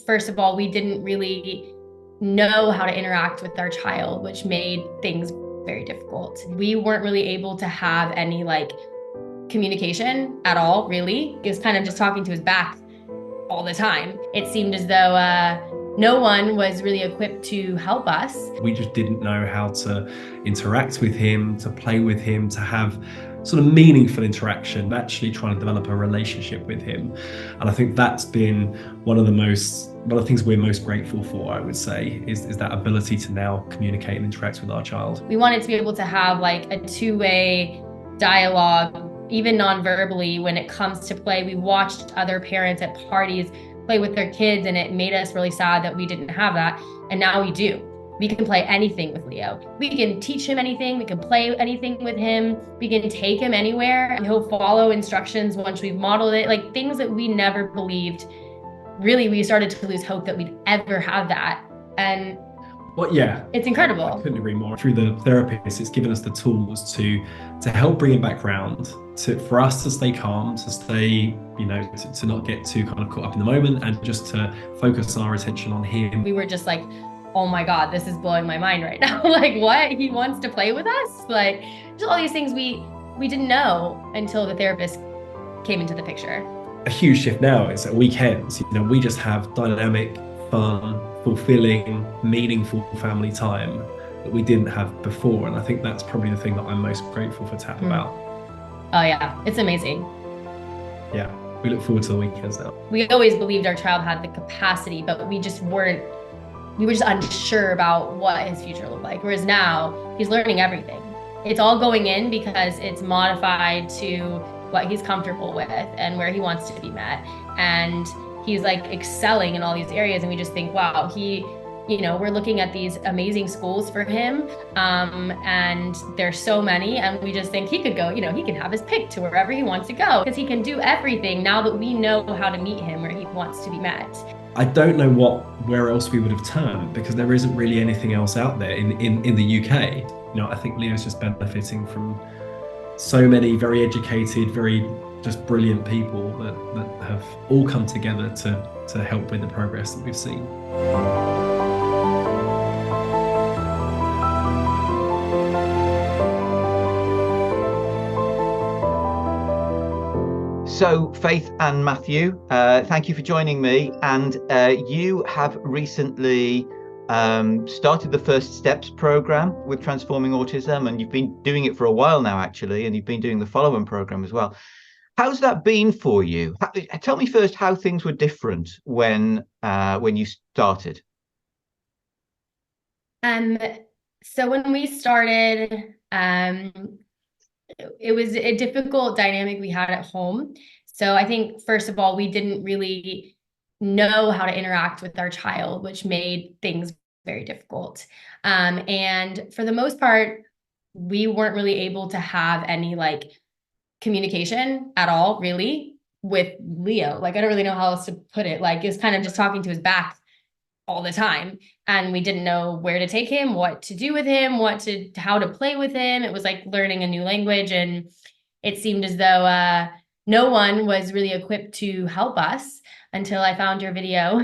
First of all, we didn't really know how to interact with our child, which made things very difficult. We weren't really able to have any communication at all, really. He was kind of just talking to his back all the time. It seemed as though no one was really equipped to help us. We just didn't know how to interact with him, to play with him, to have sort of meaningful interaction, actually trying to develop a relationship with him. And I think that's been one of the things we're most grateful for, I would say, is that ability to now communicate and interact with our child. We wanted to be able to have a two-way dialogue, even non-verbally, when it comes to play. We watched other parents at parties play with their kids, and it made us really sad that we didn't have that. And now we do. We can play anything with Leo. We can teach him anything. We can play anything with him. We can take him anywhere, and he'll follow instructions once we've modeled it. Like things that we never believed. Really, we started to lose hope that we'd ever have that. And well, yeah, it's incredible. I couldn't agree more. Through the therapist, it's given us the tools to help bring him back round, for us to stay calm, to stay, to not get too kind of caught up in the moment, and just to focus our attention on him. We were just like, oh my God, this is blowing my mind right now. Like, what? He wants to play with us? Like, just all these things we didn't know until the therapist came into the picture. A huge shift now is at weekends, we just have dynamic, fun, fulfilling, meaningful family time that we didn't have before. And I think that's probably the thing that I'm most grateful for TAP about. Oh yeah, it's amazing. Yeah, we look forward to the weekends now. We always believed our child had the capacity, but we were just unsure about what his future looked like. Whereas now he's learning everything. It's all going in because it's modified to what he's comfortable with and where he wants to be met. And he's excelling in all these areas. And we just think, wow, we're looking at these amazing schools for him. And there's so many, and we just think he could go, he can have his pick to wherever he wants to go, because he can do everything now that we know how to meet him where he wants to be met. I don't know where else we would have turned, because there isn't really anything else out there in the UK. I think Leo's just benefiting from so many very educated, very just brilliant people that have all come together to help with the progress that we've seen. So, Faith and Matthew, thank you for joining me. And you have recently started the First Steps program with Transforming Autism, and you've been doing it for a while now, actually, and you've been doing the follow-on program as well. How's that been for you? Tell me first how things were different when you started. So when we started, it was a difficult dynamic we had at home. So I think, first of all, we didn't really know how to interact with our child, which made things very difficult. And for the most part, we weren't really able to have any communication at all, really, with Leo. I don't really know how else to put it. It was kind of just talking to his back all the time. And we didn't know where to take him, what to do with him, how to play with him. It was like learning a new language. And it seemed as though no one was really equipped to help us until I found your video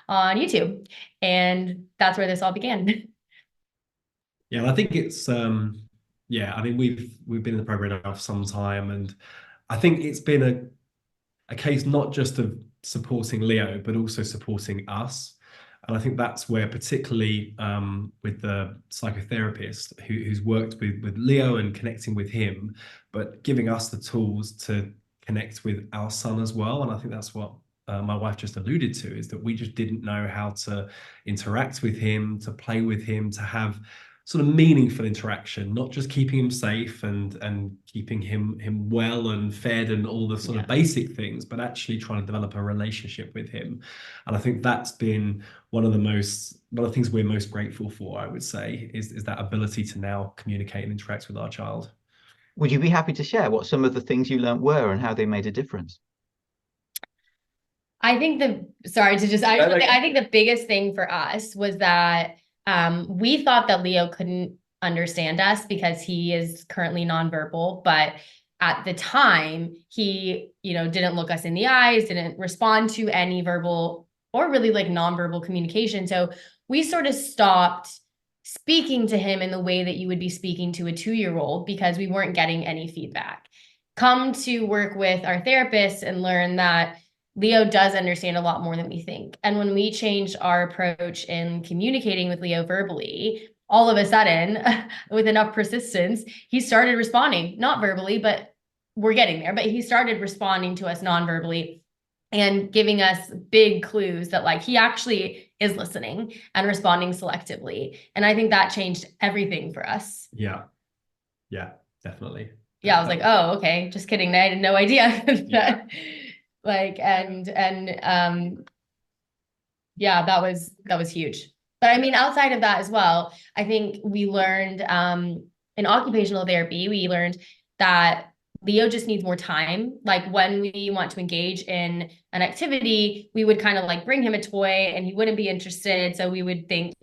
on YouTube. And that's where this all began. Yeah, I think it's, I mean, we've been in the program now for some time, and I think it's been a case not just of supporting Leo, but also supporting us. And I think that's where, particularly with the psychotherapist who's worked with Leo and connecting with him, but giving us the tools to connect with our son as well. And I think that's what my wife just alluded to, is that we just didn't know how to interact with him, to play with him, to have sort of meaningful interaction, not just keeping him safe and keeping him well and fed and all the sort of basic things, but actually trying to develop a relationship with him. And I think that's been one of the things we're most grateful for, I would say, is that ability to now communicate and interact with our child. Would you be happy to share what some of the things you learned were and how they made a difference? I think the biggest thing for us was that we thought that Leo couldn't understand us because he is currently nonverbal, but at the time he, didn't look us in the eyes, didn't respond to any verbal or really like nonverbal communication. So we sort of stopped speaking to him in the way that you would be speaking to a 2-year-old because we weren't getting any feedback. Come to work with our therapist and learn that Leo does understand a lot more than we think. And when we changed our approach in communicating with Leo verbally, all of a sudden, with enough persistence, he started responding, not verbally, but we're getting there, but he started responding to us non-verbally and giving us big clues that like he actually is listening and responding selectively. And I think that changed everything for us. Yeah. Yeah, definitely. Yeah, I was like, oh, okay, just kidding. I had no idea that like yeah, that was huge. But I mean, outside of that as well, I think we learned in occupational therapy, we learned that Leo just needs more time. Like when we want to engage in an activity, we would kind of like bring him a toy and he wouldn't be interested. So we would think,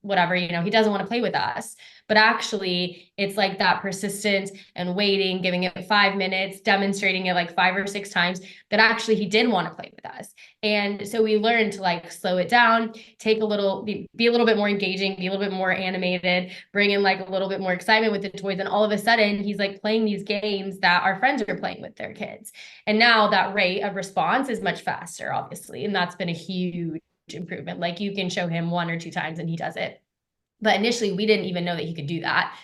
whatever, you know, he doesn't want to play with us. But actually, it's like that persistence and waiting, giving it 5 minutes, demonstrating it like 5 or 6 times that actually he did want to play with us. And so we learned to like slow it down, take a little, be a little bit more engaging, be a little bit more animated, bring in like a little bit more excitement with the toys. And all of a sudden he's like playing these games that our friends are playing with their kids. And now that rate of response is much faster, obviously. And that's been a huge improvement. Like you can show him 1 or 2 times and he does it. But initially we didn't even know that he could do that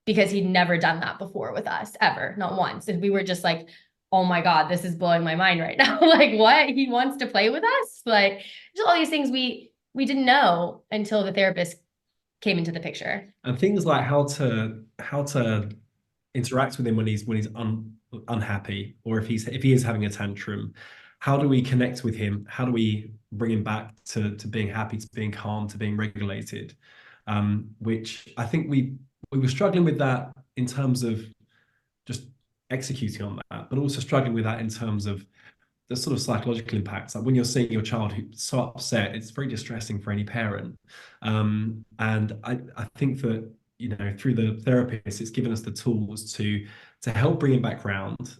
because he'd never done that before with us, ever, not once. And we were just like, oh my God, this is blowing my mind right now. Like what? He wants to play with us? Like just all these things we didn't know until the therapist came into the picture. And things like how to interact with him when he's unhappy, or if he is having a tantrum. How do we connect with him? How do we bring him back to being happy, to being calm, to being regulated? Which I think we were struggling with that in terms of just executing on that, but also struggling with that in terms of the sort of psychological impacts. Like when you're seeing your child who's so upset, it's very distressing for any parent. And I think that, you know, through the therapist, it's given us the tools to help bring him back round,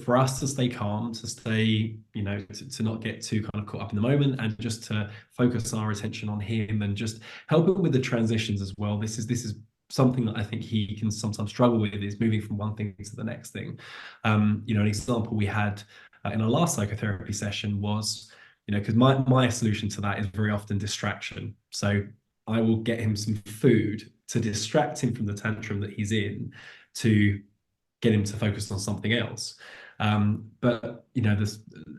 for us to stay calm, to stay, you know, to not get too kind of caught up in the moment, and just to focus our attention on him and just help him with the transitions as well. This is something that I think he can sometimes struggle with, is moving from one thing to the next thing. You know, an example we had in our last psychotherapy session was, you know, because my solution to that is very often distraction. So I will get him some food to distract him from the tantrum that he's in, to get him to focus on something else. But you know,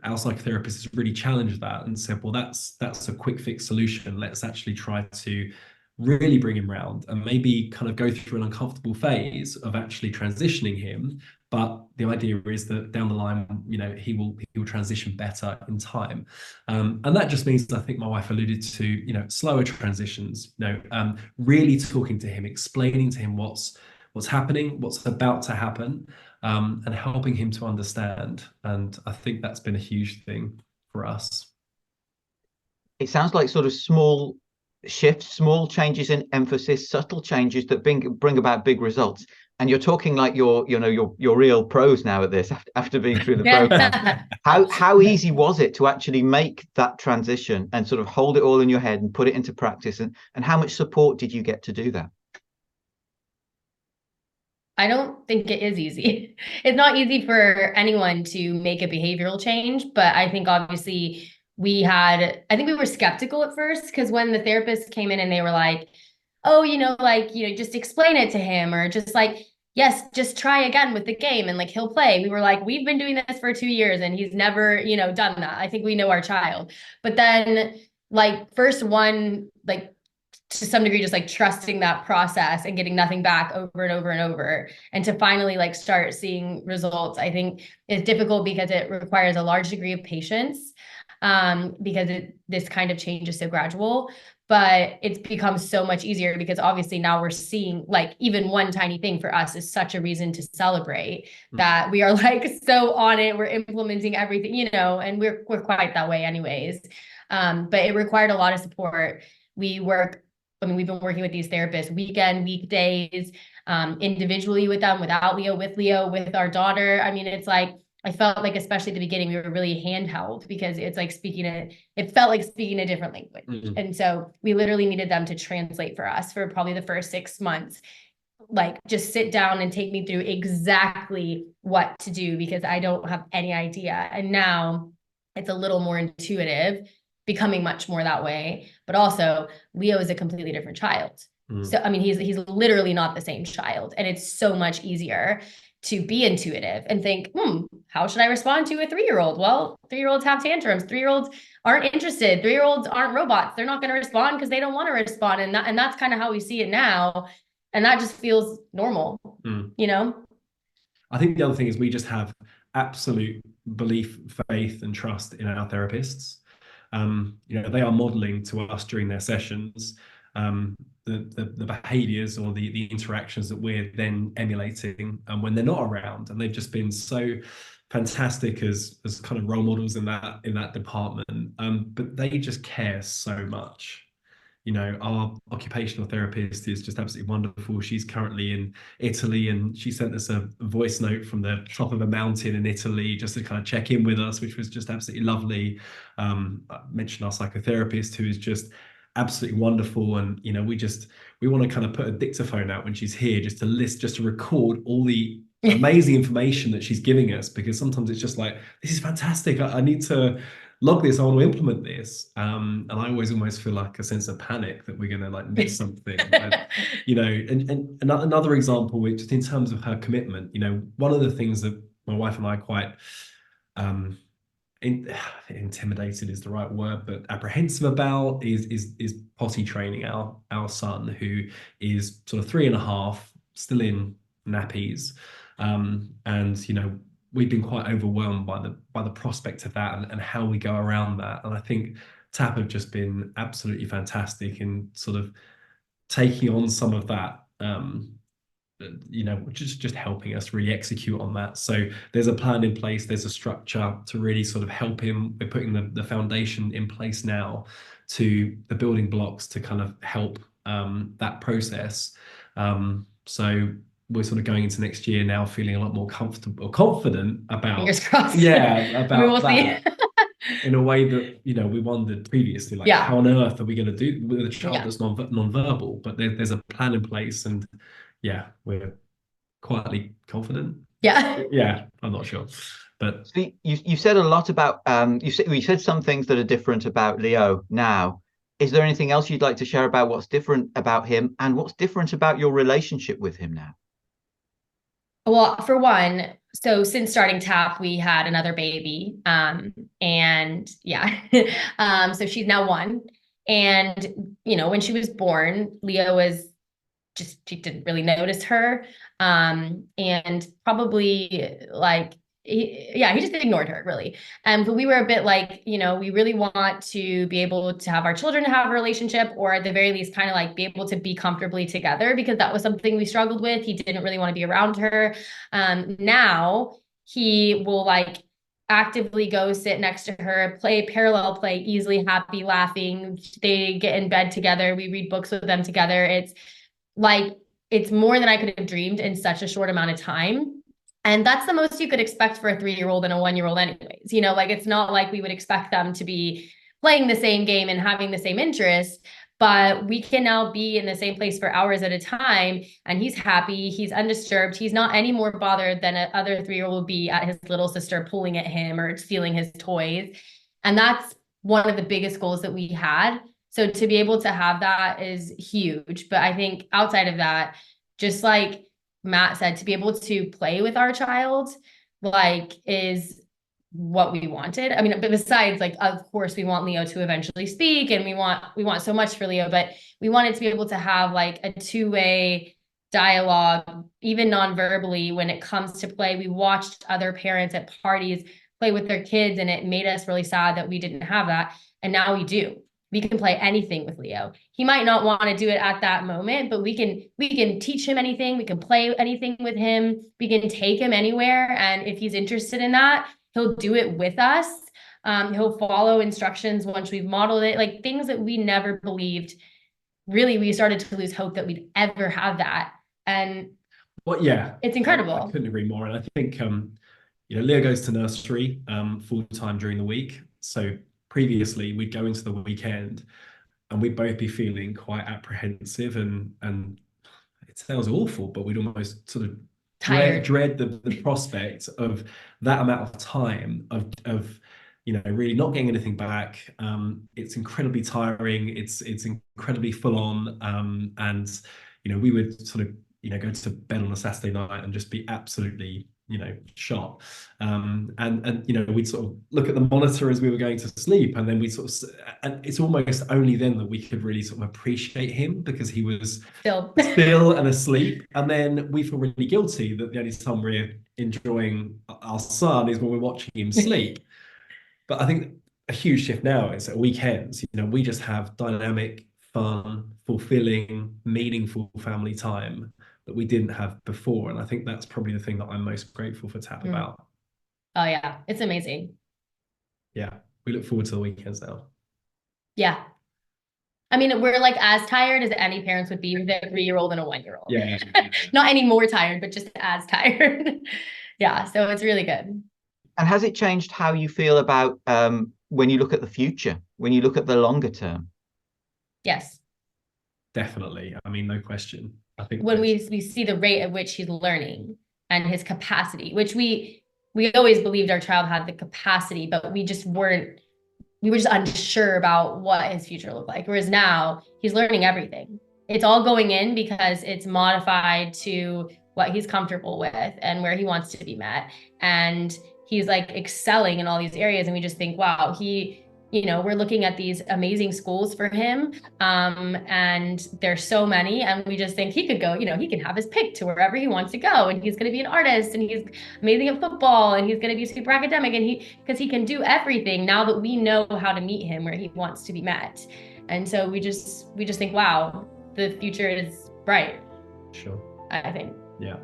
our psychotherapist has really challenged that and said, well, that's a quick fix solution. Let's actually try to really bring him round and maybe kind of go through an uncomfortable phase of actually transitioning him. But the idea is that down the line, you know, he will transition better in time. And that just means, I think my wife alluded to, you know, slower transitions, you know, really talking to him, explaining to him what's happening, what's about to happen, and helping him to understand. And I think that's been a huge thing for us. It sounds like sort of small shifts, small changes in emphasis, subtle changes that bring about big results. And you're talking like you're real pros now at this after being through the program. How easy was it to actually make that transition and sort of hold it all in your head and put it into practice? And how much support did you get to do that? I don't think it is easy. It's not easy for anyone to make a behavioral change, but I think obviously I think we were skeptical at first, because when the therapist came in and they were like, oh, just explain it to him, or just like, yes, just try again with the game and like he'll play. We were like, we've been doing this for 2 years and he's never, done that. I think we know our child. But then like first one, like to some degree, just like trusting that process and getting nothing back over and over and over, and to finally like start seeing results, I think is difficult because it requires a large degree of patience, because this kind of change is so gradual. But it's become so much easier because obviously now we're seeing like even one tiny thing for us is such a reason to celebrate, that we are like so on it. We're implementing everything, and we're quite that way anyways. But it required a lot of support. We've been working with these therapists weekdays, individually with them, without Leo, with Leo, with our daughter. I mean, it's like I felt like, especially at the beginning, we were really handheld because it's like it felt like speaking a different language. Mhm. And so we literally needed them to translate for us for probably the first 6 months, like just sit down and take me through exactly what to do because I don't have any idea. And now it's a little more intuitive, becoming much more that way. But also, Leo is a completely different child. So, I mean, he's literally not the same child. And it's so much easier to be intuitive and think, how should I respond to a 3-year-old? Well, 3-year-olds have tantrums. 3-year-olds aren't interested. 3-year-olds aren't robots. They're not going to respond because they don't want to respond. And that's kind of how we see it now. And that just feels normal, you know? I think the other thing is we just have absolute belief, faith, and trust in our therapists. They are modeling to us during their sessions the behaviors or the interactions that we're then emulating when they're not around, and they've just been so fantastic as kind of role models in that department. But they just care so much. Our occupational therapist is just absolutely wonderful. She's currently in Italy, and she sent us a voice note from the top of a mountain in Italy just to kind of check in with us, which was just absolutely lovely. I mentioned our psychotherapist, who is just absolutely wonderful. And, we want to kind of put a dictaphone out when she's here just to record all the amazing information that she's giving us, because sometimes it's just like, this is fantastic. I need to log this, I want to implement this. And I always almost feel like a sense of panic that we're going to like miss something. And another example, which just in terms of her commitment, one of the things that my wife and I are quite intimidated is the right word, but apprehensive about is potty training our son, who is sort of 3.5, still in nappies. And we've been quite overwhelmed by the prospect of that and how we go around that. And I think TAP have just been absolutely fantastic in sort of taking on some of that, just helping us really execute on that. So there's a plan in place, there's a structure to really sort of help him. We're putting the foundation in place now, to the building blocks to kind of help that process. So we're sort of going into next year now feeling a lot more comfortable or confident about, fingers crossed. about that. In a way that we wondered previously, like, how on earth are we going to do with a child that's non-verbal? But there's a plan in place, and we're quietly confident. I'm not sure, but so you said a lot about you said some things that are different about Leo now. Is there anything else you'd like to share about what's different about him and what's different about your relationship with him now? Well, for one, so since starting TAP, we had another baby. And so she's now 1. And, when she was born, Leo was she didn't really notice her. And probably like, he just ignored her, really. But we were a bit like, we really want to be able to have our children have a relationship, or at the very least kind of like be able to be comfortably together, because that was something we struggled with. He didn't really want to be around her. Now he will like actively go sit next to her, play parallel play, easily happy, laughing. They get in bed together. We read books with them together. It's more than I could have dreamed in such a short amount of time. And that's the most you could expect for a 3-year-old and a 1-year-old anyways. It's not like we would expect them to be playing the same game and having the same interest, but we can now be in the same place for hours at a time. And he's happy, he's undisturbed. He's not any more bothered than a other 3-year-old would be at his little sister pulling at him or stealing his toys. And that's one of the biggest goals that we had. So to be able to have that is huge. But I think outside of that, just like Matt said, to be able to play with our child, is what we wanted. I mean, but besides, of course, we want Leo to eventually speak, and we want so much for Leo, but we wanted to be able to have a 2-way dialogue, even non-verbally, when it comes to play. We watched other parents at parties play with their kids, and it made us really sad that we didn't have that. And now we do. We can play anything with Leo. He might not want to do it at that moment, but we can teach him anything. We can play anything with him. We can take him anywhere. And if he's interested in that, he'll do it with us. He'll follow instructions once we've modeled it, things that we never believed. Really, we started to lose hope that we'd ever have that. And it's incredible. I couldn't agree more. And I think Leo goes to nursery full time during the week. So previously we'd go into the weekend and we'd both be feeling quite apprehensive and it sounds awful, but we'd almost sort of dread the prospect of that amount of time of really not getting anything back. It's incredibly tiring. It's incredibly full on. And we would sort of go to bed on a Saturday night and just be absolutely shot. And we'd sort of look at the monitor as we were going to sleep, and then we sort of, and it's almost only then that we could really sort of appreciate him, because he was still and asleep. And then we feel really guilty that the only time we're enjoying our son is when we're watching him sleep. But I think a huge shift now is at weekends, we just have dynamic, fun, fulfilling, meaningful family time that we didn't have before. And I think that's probably the thing that I'm most grateful for TAP about. Oh yeah, it's amazing. Yeah, we look forward to the weekends now. Yeah. I mean, we're like as tired as any parents would be with a 3-year-old and a 1-year-old. Yeah. Not any more tired, but just as tired. Yeah, so it's really good. And has it changed how you feel about when you look at the future, when you look at the longer term? Yes. Definitely. I mean, no question. I think when we see the rate at which he's learning and his capacity, which we always believed our child had the capacity, but we were just unsure about what his future looked like. Whereas now he's learning everything. It's all going in because it's modified to what he's comfortable with and where he wants to be met. And he's like excelling in all these areas. And we just think, wow, we're looking at these amazing schools for him. And there's so many, and we just think he could go, he can have his pick to wherever he wants to go. And he's going to be an artist, and he's amazing at football, and he's going to be super academic, and because he can do everything now that we know how to meet him where he wants to be met. And so we just think, wow, the future is bright. Sure. I think. Yeah.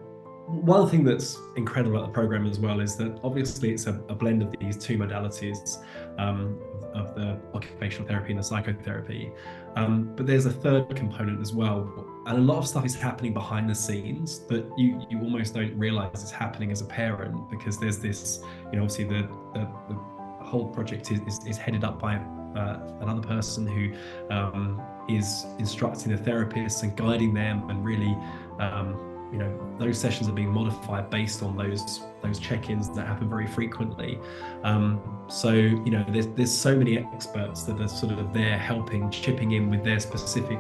One thing that's incredible about the program as well is that obviously it's a blend of these two modalities, of the occupational therapy and the psychotherapy. But there's a third component as well. And a lot of stuff is happening behind the scenes that you almost don't realize is happening as a parent, because there's this, obviously the whole project is headed up by another person who is instructing the therapists and guiding them, and really those sessions are being modified based on those check-ins that happen very frequently. So there's so many experts that are sort of there helping, chipping in with their specific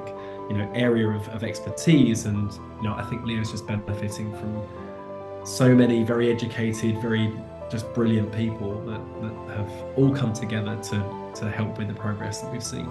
area of expertise. And I think Leo's just benefiting from so many very educated, very just brilliant people that have all come together to help with the progress that we've seen.